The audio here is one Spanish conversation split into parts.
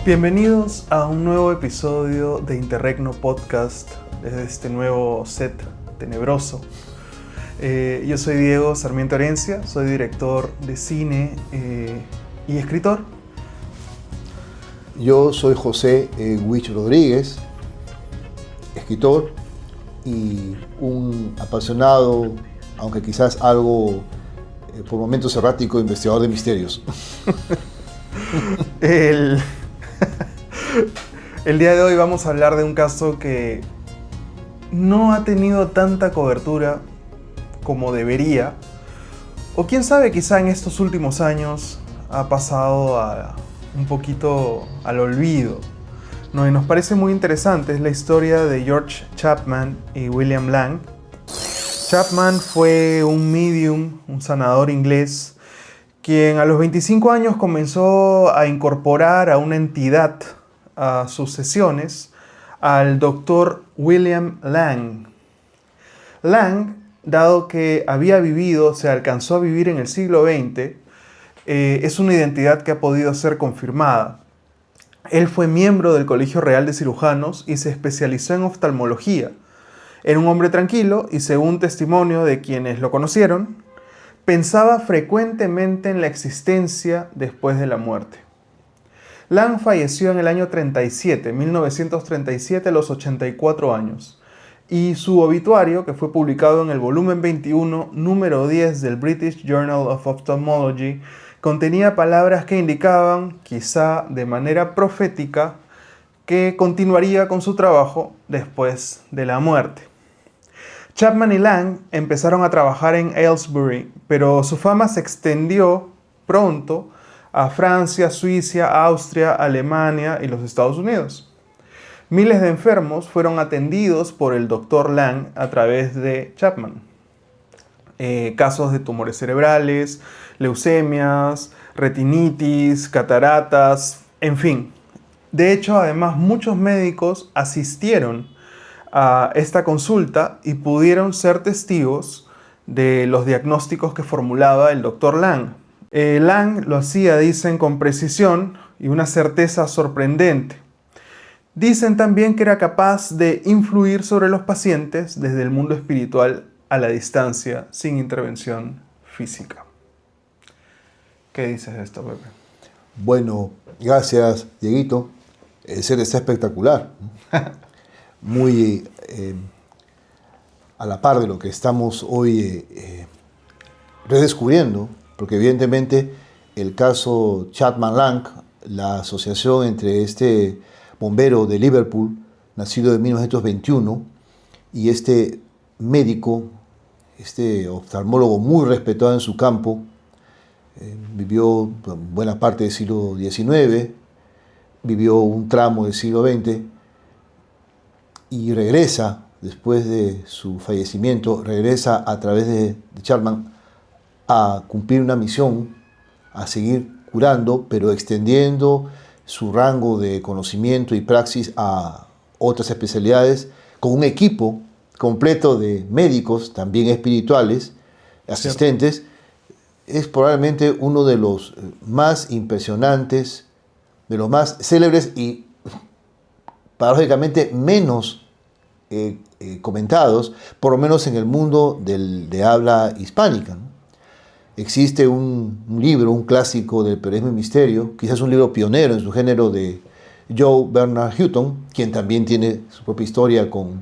Bienvenidos a un nuevo episodio de Interregno Podcast desde este nuevo set tenebroso. Yo soy Diego Sarmiento Herencia, soy director de cine y escritor. Yo soy José Huich Rodríguez, escritor y un apasionado, aunque quizás algo por momentos errático, investigador de misterios. El día de hoy vamos a hablar de un caso que no ha tenido tanta cobertura como debería, o quién sabe, quizá en estos últimos años ha pasado un poquito al olvido. Y nos parece muy interesante, es la historia de George Chapman y William Lang. Chapman fue un medium, un sanador inglés, quien a los 25 años comenzó a incorporar a una entidad a sus sesiones, al doctor William Lang. Lang, dado que se alcanzó a vivir en el siglo XX, es una identidad que ha podido ser confirmada. Él fue miembro del Colegio Real de Cirujanos y se especializó en oftalmología. Era un hombre tranquilo y, según testimonio de quienes lo conocieron, pensaba frecuentemente en la existencia después de la muerte. Lang falleció en el año 1937, a los 84 años, y su obituario, que fue publicado en el volumen 21, número 10 del British Journal of Ophthalmology, contenía palabras que indicaban, quizá de manera profética, que continuaría con su trabajo después de la muerte. Chapman y Lang empezaron a trabajar en Aylesbury, pero su fama se extendió pronto a Francia, Suiza, Austria, Alemania y los Estados Unidos. Miles de enfermos fueron atendidos por el Dr. Lang a través de Chapman. Casos de tumores cerebrales, leucemias, retinitis, cataratas, en fin. De hecho, además, muchos médicos asistieron a esta consulta y pudieron ser testigos de los diagnósticos que formulaba el Dr. Lang. Lang lo hacía, dicen, con precisión y una certeza sorprendente. Dicen también que era capaz de influir sobre los pacientes desde el mundo espiritual a la distancia, sin intervención física. ¿Qué dices de esto, Pepe? Bueno, gracias, Dieguito. El ser está espectacular. Muy a la par de lo que estamos hoy redescubriendo, porque evidentemente el caso Chapman-Lang, la asociación entre este bombero de Liverpool, nacido en 1921, y este médico, este oftalmólogo muy respetado en su campo, vivió buena parte del siglo XIX, vivió un tramo del siglo XX, y regresa, después de su fallecimiento, regresa a través de Chapman a cumplir una misión, a seguir curando, pero extendiendo su rango de conocimiento y praxis a otras especialidades, con un equipo completo de médicos, también espirituales, asistentes. Es probablemente uno de los más impresionantes, de los más célebres y paradójicamente menos comentados, por lo menos en el mundo de habla hispánica, ¿no? Existe un libro, un clásico del periodismo y misterio, quizás un libro pionero en su género, de Joe Bernard Hutton, quien también tiene su propia historia con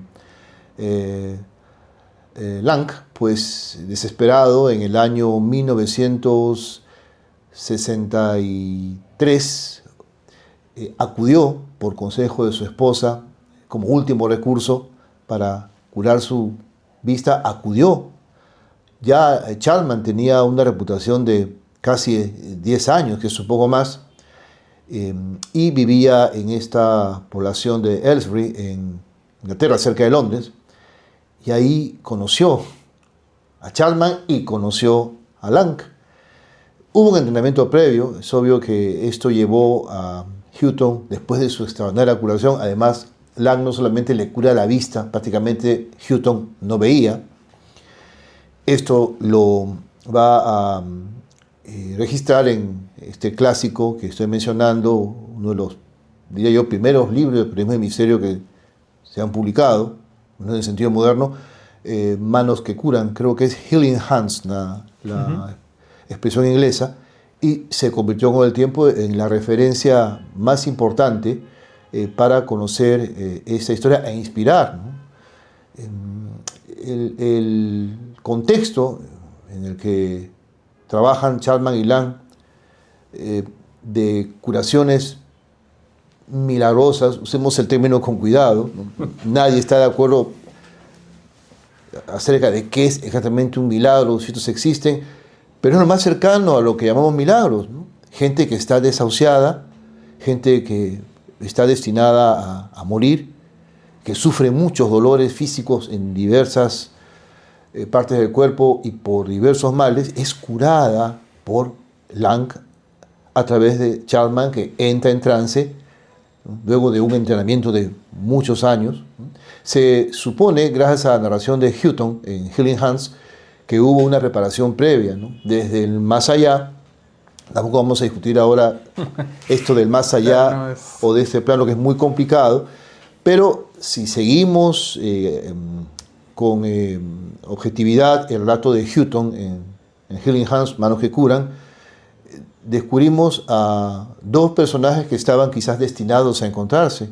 Lang, pues desesperado en el año 1963, acudió por consejo de su esposa como último recurso para curar su vista, acudió. Ya Chapman tenía una reputación de casi 10 años, que es un poco más, y vivía en esta población de Aylesbury, en Inglaterra, cerca de Londres, y ahí conoció a Chapman y conoció a Lang. Hubo un entrenamiento previo, es obvio que esto llevó a Hutton, después de su extraordinaria curación. Además, Lang no solamente le cura la vista, prácticamente Hutton no veía. Esto lo va a registrar en este clásico que estoy mencionando, uno de los diría yo, primeros libros de periodismo de misterio que se han publicado, ¿no?, en el sentido moderno, Manos que curan, creo que es Healing Hands, la expresión inglesa, y se convirtió con el tiempo en la referencia más importante para conocer esta historia e inspirar, ¿no? El contexto en el que trabajan Chapman y Lang, de curaciones milagrosas, usemos el término con cuidado, ¿no? Nadie está de acuerdo acerca de qué es exactamente un milagro, si estos existen, pero es lo más cercano a lo que llamamos milagros, ¿no? Gente que está desahuciada, gente que está destinada a morir, que sufre muchos dolores físicos en diversas partes del cuerpo y por diversos males, es curada por Lang a través de Chapman, que entra en trance, ¿no?, luego de un entrenamiento de muchos años. Se supone, gracias a la narración de Hutton en Healing Hands, que hubo una preparación previa, ¿no?, desde el más allá. Tampoco vamos a discutir ahora esto del más allá o de este plano, que es muy complicado, pero si seguimos con objetividad el relato de Hutton en Healing Hands, Manos que curan, descubrimos a dos personajes que estaban quizás destinados a encontrarse.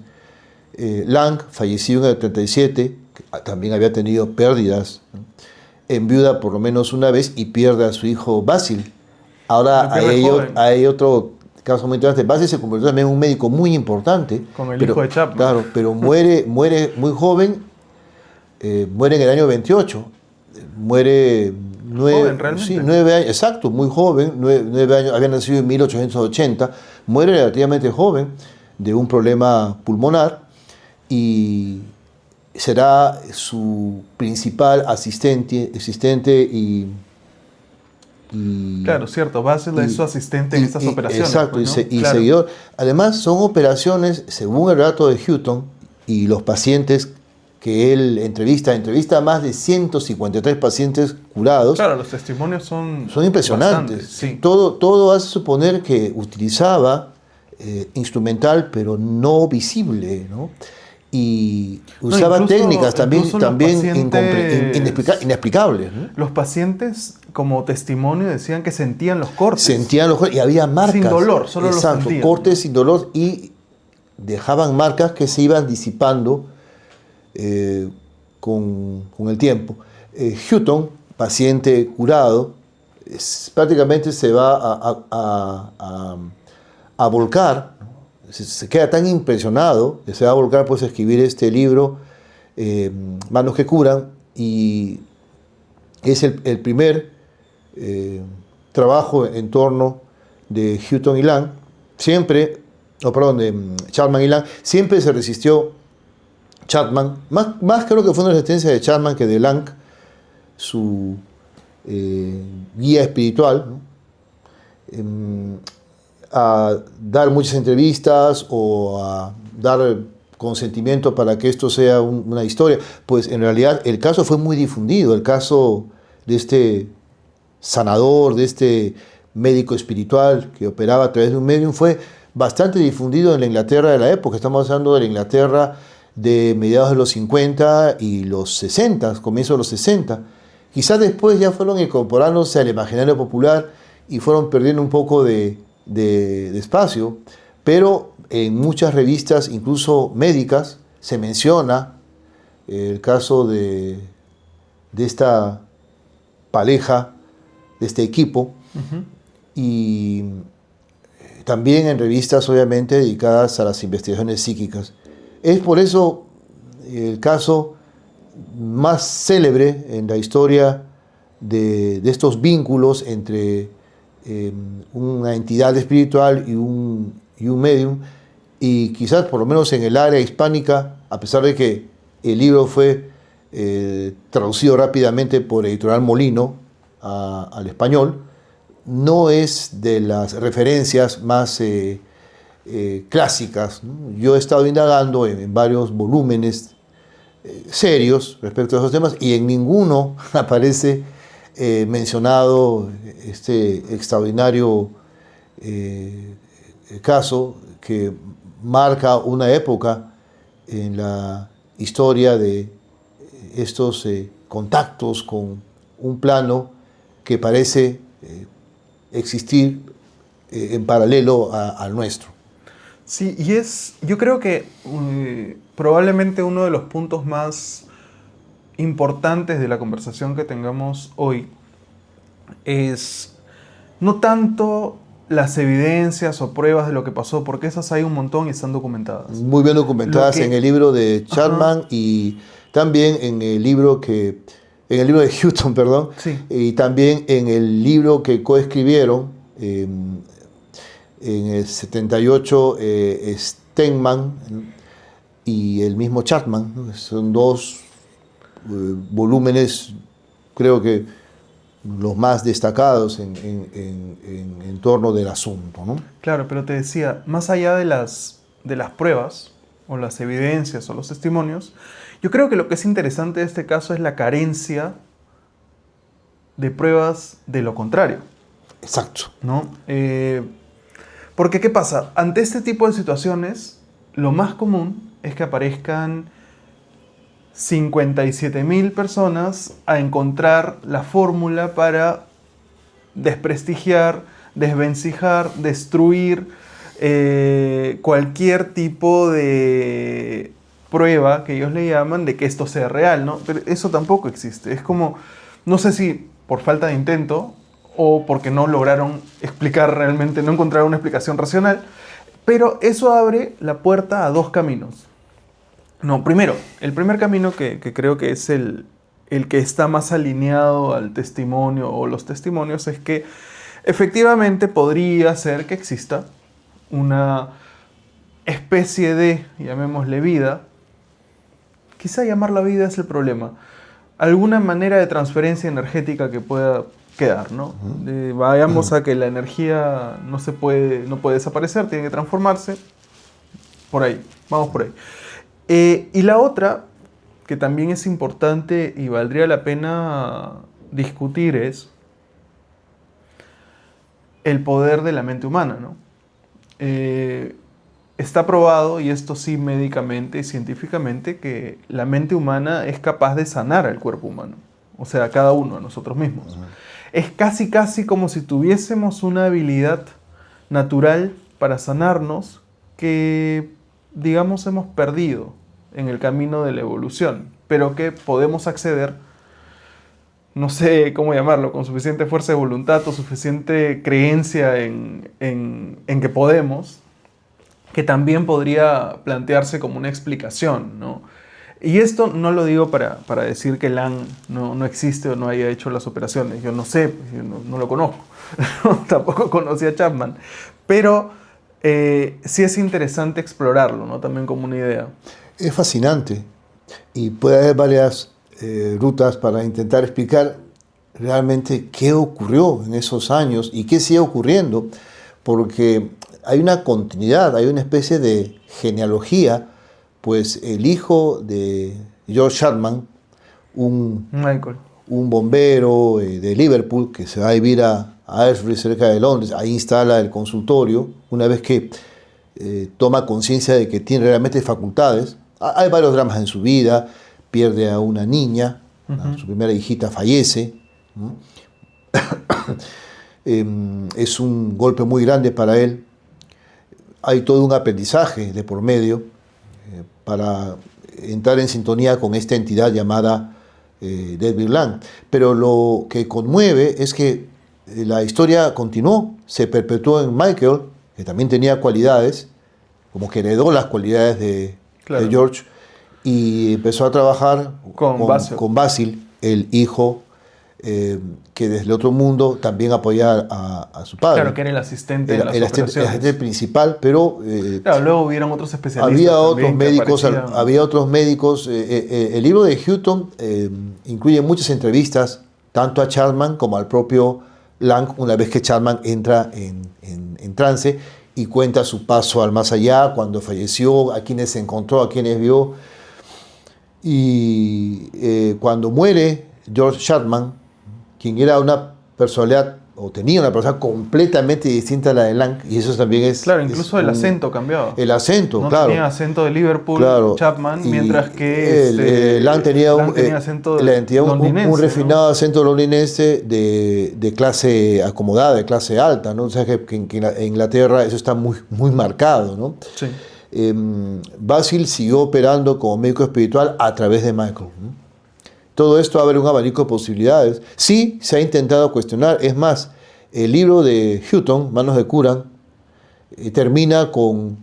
Lang, fallecido en el 37, también había tenido pérdidas, ¿no?, enviuda por lo menos una vez y pierde a su hijo Basil. Ahora hay otro caso muy interesante. Basil se convirtió también en un médico muy importante. Con el hijo de Chapman. Claro, pero muere muy joven, muere en el año 28. Muere joven, realmente. Sí, 9 años, exacto, muy joven, 9 años, había nacido en 1880, muere relativamente joven de un problema pulmonar y será su principal asistente y claro, cierto, Basil es su asistente en estas operaciones. Exacto, pues, ¿no? y Claro. seguidor. Además, son operaciones, según el relato de Hutton y los pacientes que él entrevista a más de 153 pacientes curados. Claro, los testimonios son impresionantes. bastantes, sí. Todo hace suponer que utilizaba instrumental, pero no visible, ¿no? Y usaba técnicas también inexplicables, ¿no? Los pacientes, como testimonio, decían que sentían los cortes. Sentían los cortes y había marcas. Sin dolor, solo los exacto, sentían. Cortes sin dolor y dejaban marcas que se iban disipando con el tiempo. Hutton, paciente curado, prácticamente se va a volcar, ¿no? Se queda tan impresionado que se va a volcar pues, a escribir este libro, Manos que curan, y es el primer trabajo en torno de Hutton y Lang. De Chapman y Lang. Siempre se resistió Chapman, más creo que fue una resistencia de Chapman que de Lang, su guía espiritual, ¿no?, a dar muchas entrevistas o a dar consentimiento para que esto sea una historia. Pues en realidad el caso fue muy difundido, el caso de este sanador, de este médico espiritual que operaba a través de un medium, fue bastante difundido en la Inglaterra de la época. Estamos hablando de la Inglaterra de mediados de los 50 y los 60, comienzo de los 60. Quizás después ya fueron incorporándose al imaginario popular y fueron perdiendo un poco de espacio, pero en muchas revistas, incluso médicas, se menciona el caso de esta pareja, de este equipo, y también en revistas obviamente dedicadas a las investigaciones psíquicas. Es por eso el caso más célebre en la historia de estos vínculos entre una entidad espiritual y un medium, y quizás por lo menos en el área hispánica, a pesar de que el libro fue traducido rápidamente por Editorial Molino al español, no es de las referencias más clásicas, ¿no? Yo he estado indagando en varios volúmenes serios respecto a esos temas y en ninguno aparece mencionado este extraordinario caso que marca una época en la historia de estos contactos con un plano que parece existir en paralelo al nuestro. Sí, y yo creo que probablemente uno de los puntos más importantes de la conversación que tengamos hoy es no tanto las evidencias o pruebas de lo que pasó, porque esas hay un montón y están documentadas. Muy bien documentadas en el libro de Chapman. Ajá. Y también en el libro de Houghton, perdón, sí. Y también en el libro que coescribieron en el 78 Steinman y el mismo Chapman, ¿no? Son dos volúmenes, creo que los más destacados en torno del asunto, ¿no? Claro, pero te decía, más allá de las pruebas, o las evidencias, o los testimonios, yo creo que lo que es interesante de este caso es la carencia de pruebas de lo contrario. Exacto. ¿No? Porque, ¿qué pasa? Ante este tipo de situaciones, lo más común es que aparezcan 57.000 personas a encontrar la fórmula para desprestigiar, desvencijar, destruir cualquier tipo de prueba que ellos le llaman de que esto sea real, ¿no? Pero eso tampoco existe. Es como, no sé si por falta de intento o porque no lograron explicar realmente, no encontraron una explicación racional, pero eso abre la puerta a dos caminos. No, primero, el primer camino que creo que es el que está más alineado al testimonio o los testimonios es que efectivamente podría ser que exista una especie de, llamémosle vida, quizá llamarla vida es el problema, alguna manera de transferencia energética que pueda quedar, ¿no? Vayamos a que la energía no puede desaparecer, tiene que transformarse, por ahí, vamos por ahí. Y la otra, que también es importante y valdría la pena discutir, es el poder de la mente humana, ¿no? Está probado, y esto sí médicamente y científicamente, que la mente humana es capaz de sanar al cuerpo humano, o sea, a cada uno, a nosotros mismos. Es casi como si tuviésemos una habilidad natural para sanarnos que, digamos, hemos perdido en el camino de la evolución, pero que podemos acceder, no sé cómo llamarlo, con suficiente fuerza de voluntad o suficiente creencia en que podemos, que también podría plantearse como una explicación, ¿no? Y esto no lo digo para decir que Lang no existe o no haya hecho las operaciones. Yo no sé, yo no lo conozco. Tampoco conocí a Chapman. Pero sí es interesante explorarlo, ¿no? También como una idea. Es fascinante. Y puede haber varias rutas para intentar explicar realmente qué ocurrió en esos años y qué sigue ocurriendo. Porque hay una continuidad, hay una especie de genealogía. Pues el hijo de George Chapman, un bombero de Liverpool que se va a vivir a Aylesbury, cerca de Londres, ahí instala el consultorio, una vez que toma conciencia de que tiene realmente facultades. Hay varios dramas en su vida, pierde a una niña, su primera hijita fallece. Es un golpe muy grande para él. Hay todo un aprendizaje de por medio para entrar en sintonía con esta entidad llamada Delbert Lang. Pero lo que conmueve es que la historia continuó, se perpetuó en Michael, que también tenía cualidades, como que heredó las cualidades de George, y empezó a trabajar con Basil, el hijo que desde el otro mundo también apoyaba a su padre. Claro, que era el asistente de las operaciones. El asistente principal, pero... claro, luego hubieron otros especialistas. Había otros médicos. El libro de Houghton incluye muchas entrevistas, tanto a Chapman como al propio Lang, una vez que Chapman entra en trance y cuenta su paso al más allá, cuando falleció, a quienes se encontró, a quienes vio. Y cuando muere George Chapman, quien era una personalidad o tenía una personalidad completamente distinta a la de Lang, y eso también es... Claro, incluso el acento cambiaba. El acento, No claro. tenía acento de Liverpool, Claro. Chapman, Y mientras que Lang tenía, acento la identidad, londinense, un refinado ¿no? acento londinense de clase acomodada, de clase alta, ¿no? O sea, que en Inglaterra eso está muy, muy marcado, ¿no? Sí. Basil siguió operando como médico espiritual a través de Michael, ¿no? Todo esto abre un abanico de posibilidades. Sí, se ha intentado cuestionar. Es más, el libro de Hutton, Manos de Cura, termina con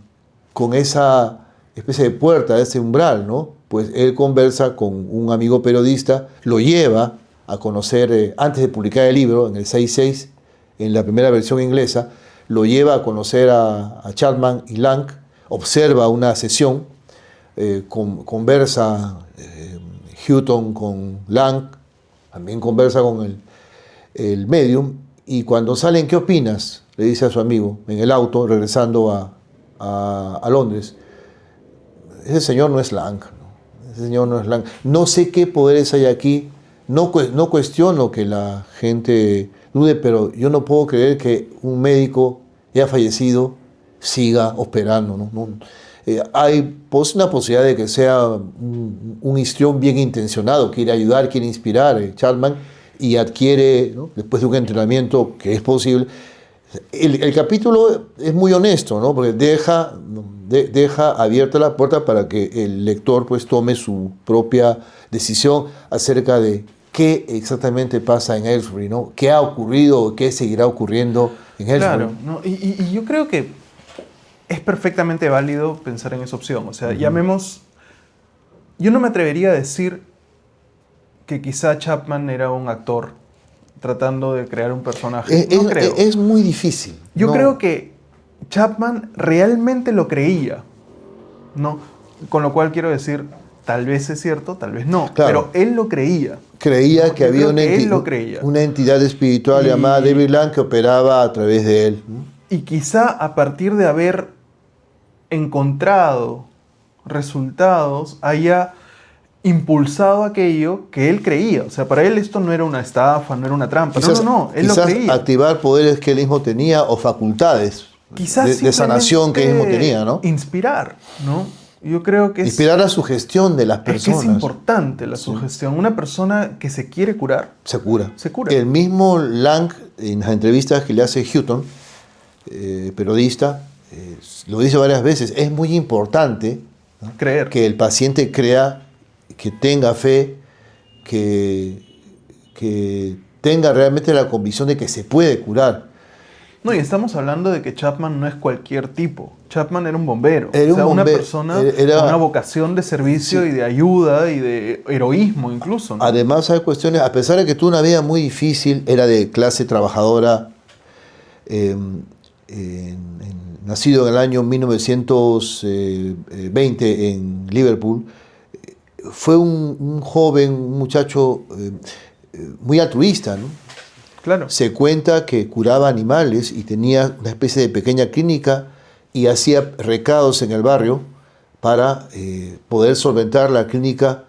esa especie de puerta, ese umbral, ¿no? Pues él conversa con un amigo periodista, lo lleva a conocer, antes de publicar el libro, en el 66, en la primera versión inglesa, lo lleva a conocer a Chapman y Lang, observa una sesión, conversa Hutton con Lang, también conversa con el medium, y cuando salen, ¿qué opinas?, le dice a su amigo en el auto, regresando a Londres. Ese señor no es Lang, ¿no? Ese señor no es Lang. No sé qué poderes hay aquí, no cuestiono que la gente dude, pero yo no puedo creer que un médico ya fallecido siga operando, ¿no? Hay una posibilidad de que sea un histrión bien intencionado, quiere ayudar, quiere inspirar, Chapman, y adquiere, ¿no?, después de un entrenamiento que es posible. El capítulo es muy honesto, ¿no?, porque deja abierta la puerta para que el lector pues tome su propia decisión acerca de qué exactamente pasa en Aylesbury, ¿no? ¿Qué ha ocurrido o qué seguirá ocurriendo en Aylesbury? Claro, ¿no? Y yo creo que es perfectamente válido pensar en esa opción. O sea, llamemos... Yo no me atrevería a decir que quizá Chapman era un actor tratando de crear un personaje. No creo. Es muy difícil. Yo creo que Chapman realmente lo creía, ¿no? Con lo cual quiero decir, tal vez es cierto, tal vez no. Claro. Pero él lo creía. Creía ¿no? que Yo había creo que él lo creía. una entidad espiritual llamada David Lang que operaba a través de él. Y quizá a partir de haber encontrado resultados haya impulsado aquello que él creía. O sea, para él esto no era una estafa, no era una trampa. Quizás, no, él lo creía. Activar poderes que él mismo tenía o facultades Quizás de sanación que él mismo tenía, ¿no? Inspirar, ¿no? Yo creo que inspirar la sugestión de las personas. Es que es importante la sugestión. Una persona que se quiere curar, se cura. Se cura. El mismo Lang, en las entrevistas que le hace Hutton, periodista, lo dice varias veces, es muy importante, ¿no?, creer, que el paciente crea, que tenga fe, que tenga realmente la convicción de que se puede curar. No, y estamos hablando de que Chapman no es cualquier tipo. Chapman era un bombero. Era una persona con una vocación de servicio, sí, y de ayuda y de heroísmo incluso, ¿no? Además hay cuestiones, a pesar de que tuvo una vida muy difícil, era de clase trabajadora, nacido en el año 1920 en Liverpool, fue un joven, un muchacho muy altruista, ¿no? Claro. Se cuenta que curaba animales y tenía una especie de pequeña clínica y hacía recados en el barrio para poder solventar la clínica,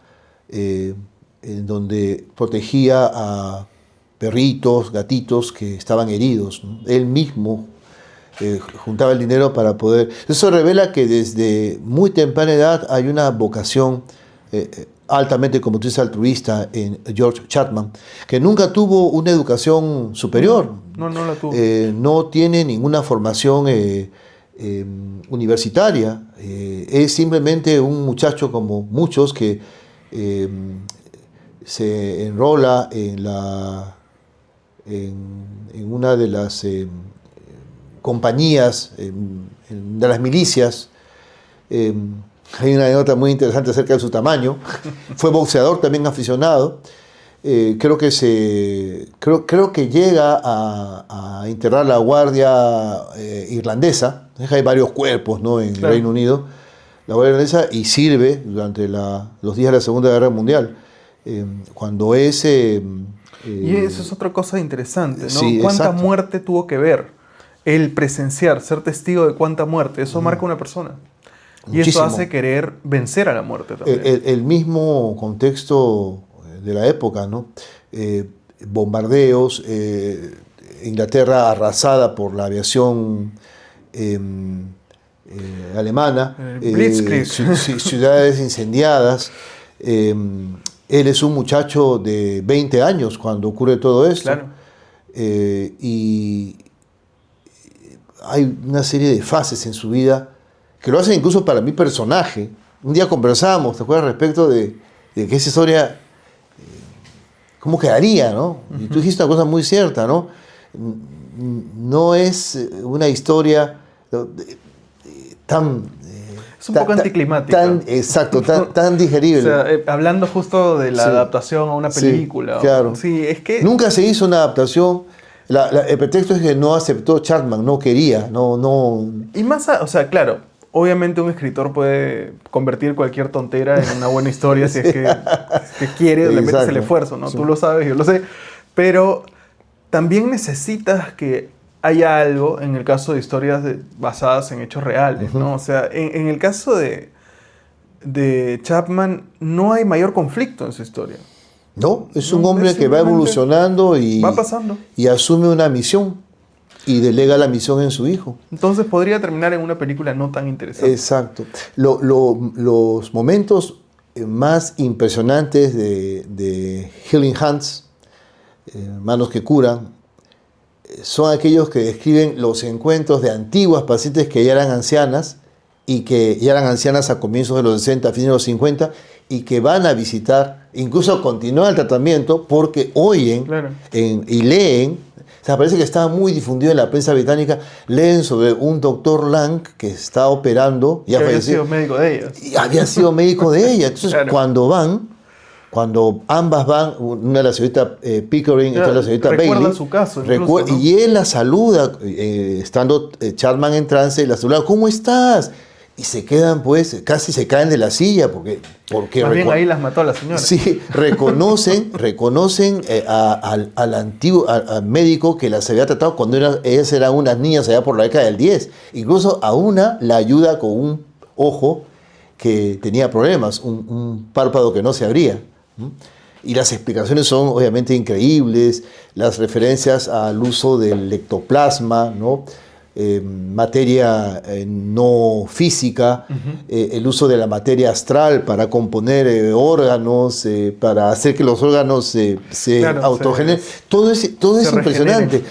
en donde protegía a perritos, gatitos que estaban heridos, ¿no? Él mismo juntaba el dinero para poder... Eso revela que desde muy temprana edad hay una vocación altamente, como tú dices, altruista en George Chapman, que nunca tuvo una educación superior. No la tuvo. No tiene ninguna formación universitaria. Es simplemente un muchacho como muchos que se enrola en una de las compañías de las milicias. Hay una anécdota muy interesante acerca de su tamaño. Fue boxeador también aficionado. Creo que llega a integrar la Guardia Irlandesa. Hay varios cuerpos, ¿no?, en el Reino Unido. La Guardia Irlandesa, y sirve durante los días de la Segunda Guerra Mundial. Cuando es... y eso es otra cosa interesante, ¿no? Sí, ¿cuánta exacto. muerte tuvo que ver? El presenciar, ser testigo de cuánta muerte. Eso marca una persona. Y Muchísimo. eso hace querer vencer a la muerte también. El mismo contexto de la época, ¿no? Bombardeos, Inglaterra arrasada por la aviación alemana, Blitzkrieg. ciudades incendiadas. Él es un muchacho de 20 años cuando ocurre todo esto. Claro. Y hay una serie de fases en su vida que lo hacen incluso para mi personaje. Un día conversábamos, ¿te acuerdas? Respecto de que esa historia, ¿cómo quedaría, no? Y tú dijiste una cosa muy cierta, ¿no? No es una historia tan... Es un poco anticlimática. Exacto, tan digerible. O sea, hablando justo de la adaptación a una película. Sí, claro. Sí, es que... Nunca se hizo una adaptación. El pretexto es que no aceptó Chapman, no quería, no... Y más, o sea, claro, obviamente un escritor puede convertir cualquier tontera en una buena historia si es que quiere, le metes el esfuerzo, ¿no? Sí. Tú lo sabes, yo lo sé. Pero también necesitas que haya algo, en el caso de historias basadas en hechos reales, ¿no? O sea, en el caso de Chapman no hay mayor conflicto en su historia. No, es un hombre que va evolucionando y va pasando. Y asume una misión y delega la misión en su hijo. Entonces podría terminar en una película no tan interesante. Exacto. Los momentos más impresionantes de Healing Hands, Manos que Curan, son aquellos que describen los encuentros de antiguas pacientes que ya eran ancianas y que ya eran ancianas a comienzos de los 60, fines de los 50, y que van a visitar, incluso continúan el tratamiento porque oyen y leen. O sea, parece que estaba muy difundido en la prensa británica. Leen sobre un doctor Lang que está operando. Ya había sido médico de ella. Y había sido médico de ella. Entonces, cuando ambas van, una de la señorita Pickering y otra la señorita Bailey. Recuerda su caso. Incluso, ¿no? Y él la saluda, estando Chapman en trance, y la saluda, ¿cómo estás? Y se quedan, pues, casi se caen de la silla porque más bien ahí las mató a la señora. Sí, reconocen al antiguo al médico que las había tratado cuando ellas eran unas niñas allá por la década del 10. Incluso a una la ayuda con un ojo que tenía problemas, un párpado que no se abría. Y las explicaciones son obviamente increíbles, las referencias al uso del ectoplasma, ¿no? Materia no física, el uso de la materia astral para componer órganos, para hacer que los órganos se autogeneren. Todo es impresionante.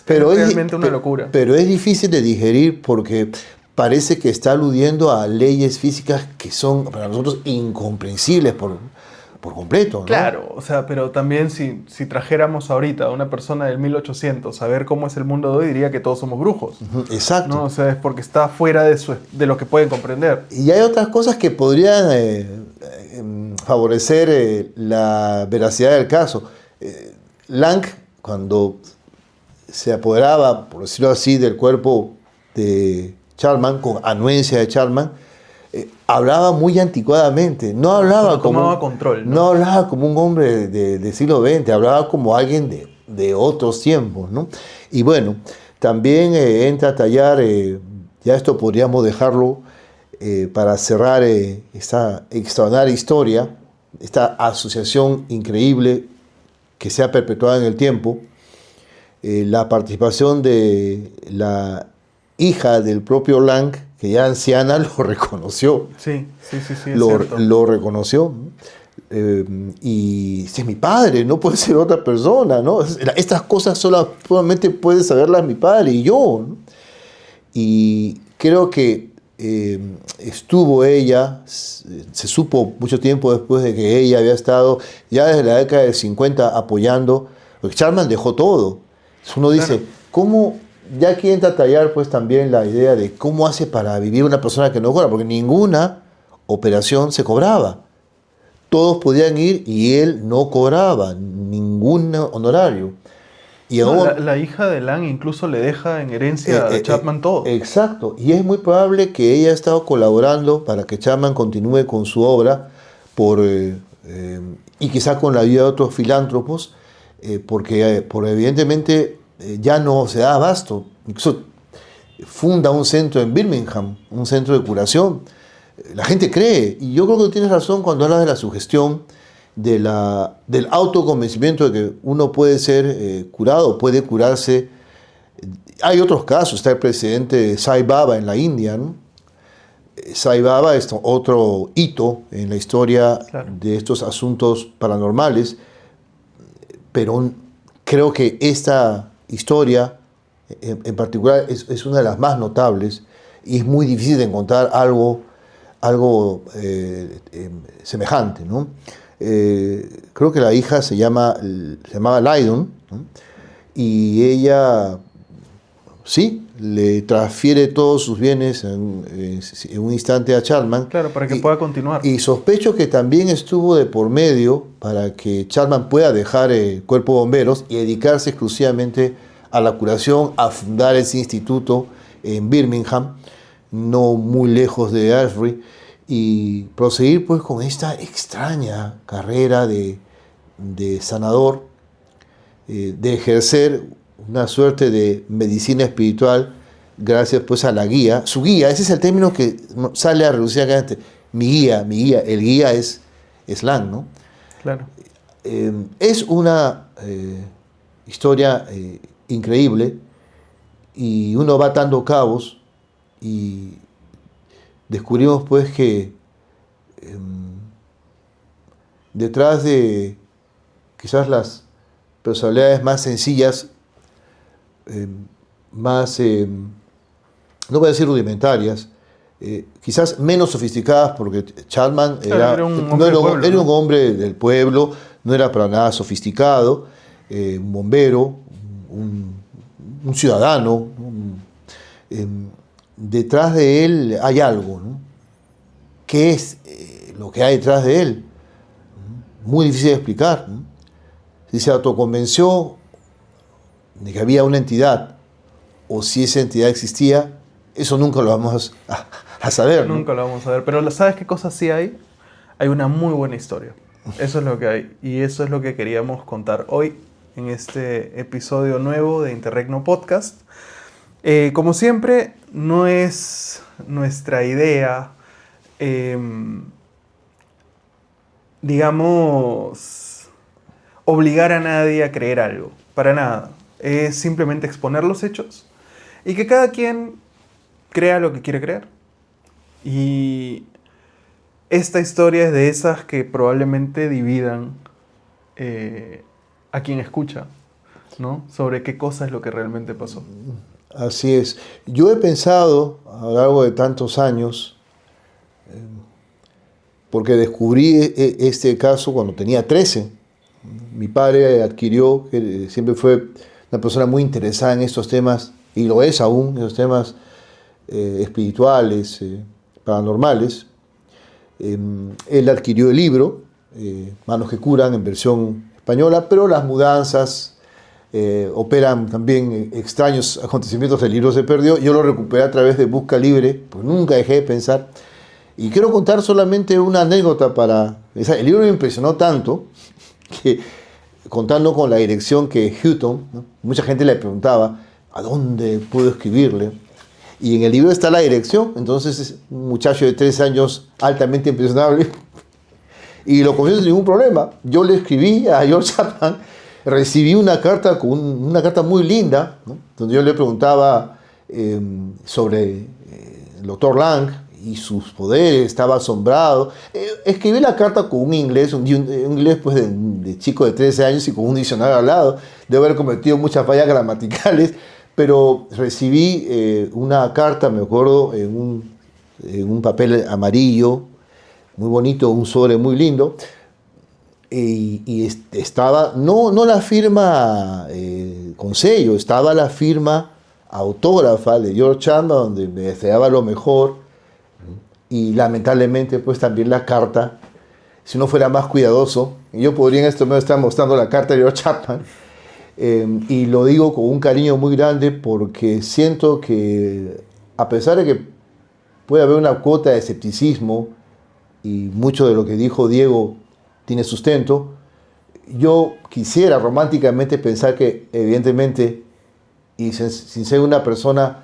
Pero es realmente una locura. Pero es difícil de digerir porque parece que está aludiendo a leyes físicas que son para nosotros incomprensibles por completo, ¿no? Claro, o sea, pero también si trajéramos ahorita a una persona del 1800 a ver cómo es el mundo de hoy, diría que todos somos brujos. Exacto. ¿No? O sea, es porque está fuera de lo que pueden comprender. Y hay otras cosas que podrían favorecer la veracidad del caso. Lang, cuando se apoderaba, por decirlo así, del cuerpo de Chapman, con anuencia de Chapman, hablaba muy anticuadamente, no hablaba control, ¿no? No hablaba como un hombre del siglo XX, hablaba como alguien de otros tiempos, ¿no? Y bueno, también entra a tallar, ya esto podríamos dejarlo para cerrar esta extraordinaria historia, esta asociación increíble que se ha perpetuado en el tiempo, la participación de la hija del propio Lang, que ya anciana lo reconoció. Sí. Lo reconoció. Y si es mi padre, no puede ser otra persona, ¿no? Estas cosas solamente puede saberlas mi padre y yo, ¿no? Y creo que estuvo ella, se supo mucho tiempo después de que ella había estado ya desde la década del 50 apoyando, porque Chapman dejó todo. Uno dice, ¿cómo? Ya aquí entra a tallar pues también la idea de cómo hace para vivir una persona que no cobra, porque ninguna operación se cobraba. Todos podían ir y él no cobraba ningún honorario. Y la hija de Lang incluso le deja en herencia a Chapman todo. Exacto, y es muy probable que ella ha estado colaborando para que Chapman continúe con su obra y quizá con la ayuda de otros filántropos, porque evidentemente ya no se da abasto. Incluso funda un centro en Birmingham, un centro de curación. La gente cree, y yo creo que tienes razón cuando hablas de la sugestión, del autoconvencimiento de que uno puede ser curado, puede curarse. Hay otros casos, está el presidente Sai Baba en la India, ¿no? Sai Baba es otro hito en la historia Claro. de estos asuntos paranormales, pero creo que esta historia en particular es una de las más notables y es muy difícil de encontrar algo semejante, ¿no? Creo que la hija se llamaba Lydon, ¿no? Y ella, sí, le transfiere todos sus bienes en un instante a Chapman. Claro, para que pueda continuar. Y sospecho que también estuvo de por medio para que Chapman pueda dejar el cuerpo de bomberos y dedicarse exclusivamente a la curación, a fundar ese instituto en Birmingham, no muy lejos de Ashbury, y proseguir pues con esta extraña carrera de sanador, de ejercer una suerte de medicina espiritual gracias pues a la guía. Su guía, ese es el término que sale a relucir acá antes. Mi guía, el guía es Lang, ¿no? Claro. Es una historia increíble y uno va atando cabos y descubrimos pues que detrás de quizás las personalidades más sencillas, más, no voy a decir rudimentarias, quizás menos sofisticadas, porque Chapman Era un hombre del pueblo, era ¿no? un hombre del pueblo, no era para nada sofisticado, un bombero, un ciudadano. Detrás de él hay algo, ¿no? ¿Qué es lo que hay detrás de él? Muy difícil de explicar, ¿no? Si se autoconvenció de que había una entidad o si esa entidad existía, eso nunca lo vamos a saber, ¿no? Nunca lo vamos a ver. Pero ¿sabes qué cosas sí hay? Hay una muy buena historia. Eso es lo que hay. Y eso es lo que queríamos contar hoy en este episodio nuevo de Interregno Podcast. Como siempre, no es nuestra idea, digamos, obligar a nadie a creer algo. Para nada. Es simplemente exponer los hechos y que cada quien crea lo que quiere creer. Y esta historia es de esas que probablemente dividan a quien escucha, ¿no? Sobre qué cosa es lo que realmente pasó. Así es. Yo he pensado a lo largo de tantos años, porque descubrí este caso cuando tenía 13. Mi padre adquirió, que siempre fue una persona muy interesada en estos temas, y lo es aún, en los temas espirituales, paranormales. Él adquirió el libro, Manos que Curan, en versión española, pero las mudanzas operan también extraños acontecimientos. El libro se perdió, yo lo recuperé a través de Busca Libre, pues nunca dejé de pensar. Y quiero contar solamente una anécdota el libro me impresionó tanto que, contando con la dirección que Houghton, ¿no? Mucha gente le preguntaba ¿a dónde puedo escribirle? Y en el libro está la dirección. Entonces es un muchacho de 13 años altamente impresionable y lo confieso sin ningún problema. Yo le escribí a George Chapman, recibí una carta muy linda, ¿no? Donde yo le preguntaba sobre el doctor Lang y sus poderes, estaba asombrado. Escribí la carta con un inglés pues de chico de 13 años y con un diccionario al lado. Debo haber cometido muchas fallas gramaticales, pero recibí una carta, me acuerdo, en un papel amarillo, muy bonito, un sobre muy lindo, y estaba, no la firma con sello, estaba la firma autógrafa de George Chapman, donde me deseaba lo mejor, y lamentablemente pues también la carta, si uno fuera más cuidadoso, yo podría en este momento estar mostrando la carta de George Chapman, y lo digo con un cariño muy grande porque siento que, a pesar de que puede haber una cuota de escepticismo y mucho de lo que dijo Diego tiene sustento, yo quisiera románticamente pensar que, evidentemente, y sin ser una persona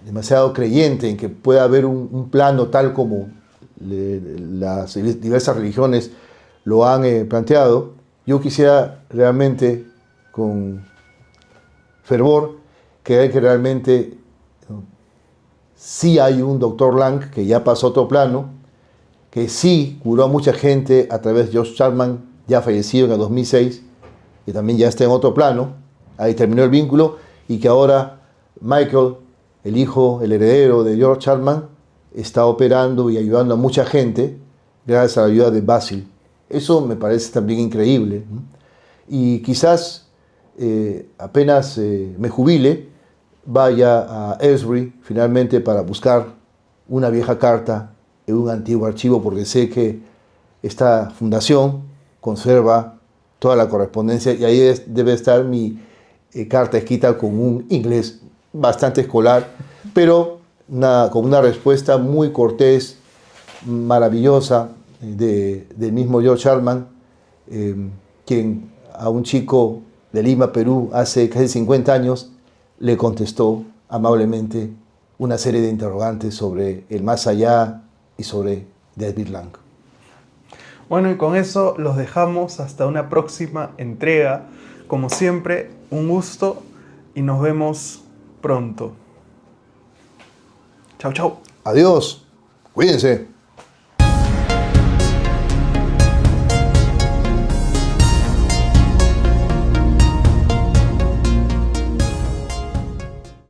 demasiado creyente en que pueda haber un plano tal como las diversas religiones lo han planteado. Yo quisiera realmente, con fervor, creer que realmente sí hay un Dr. Lang que ya pasó a otro plano, que sí curó a mucha gente a través de George Chapman, ya fallecido en el 2006, que también ya está en otro plano, ahí terminó el vínculo, y que ahora Michael, el hijo, el heredero de George Chapman, está operando y ayudando a mucha gente gracias a la ayuda de Basil. Eso me parece también increíble, ¿no? Y quizás apenas me jubile, vaya a Esri finalmente para buscar una vieja carta en un antiguo archivo, porque sé que esta fundación conserva toda la correspondencia y ahí debe estar mi carta escrita con un inglés bastante escolar, pero con una respuesta muy cortés, maravillosa, del mismo George Chapman, quien a un chico de Lima, Perú, hace casi 50 años, le contestó amablemente una serie de interrogantes sobre el más allá y sobre David Lang. Bueno, y con eso los dejamos hasta una próxima entrega. Como siempre, un gusto y nos vemos pronto. Chau, chau. Adiós, cuídense.